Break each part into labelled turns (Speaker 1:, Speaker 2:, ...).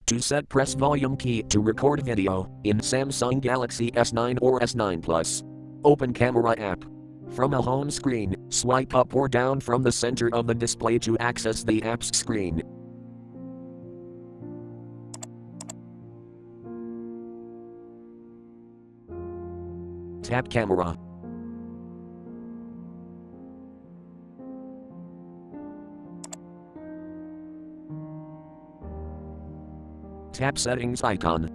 Speaker 1: To set, press volume key to record video in Samsung Galaxy S9 or S9 Plus. Open Camera app. From a home screen, swipe up or down from the center of the display to access the app's screen. Tap Camera. Tap Settings icon.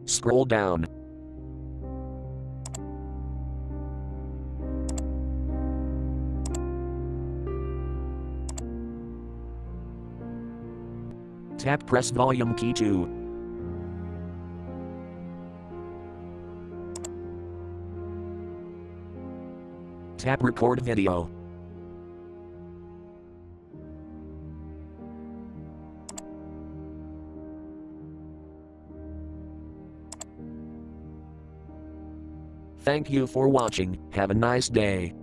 Speaker 1: Scroll down. Tap press volume key to tap record video. Thank you for watching. Have a nice day.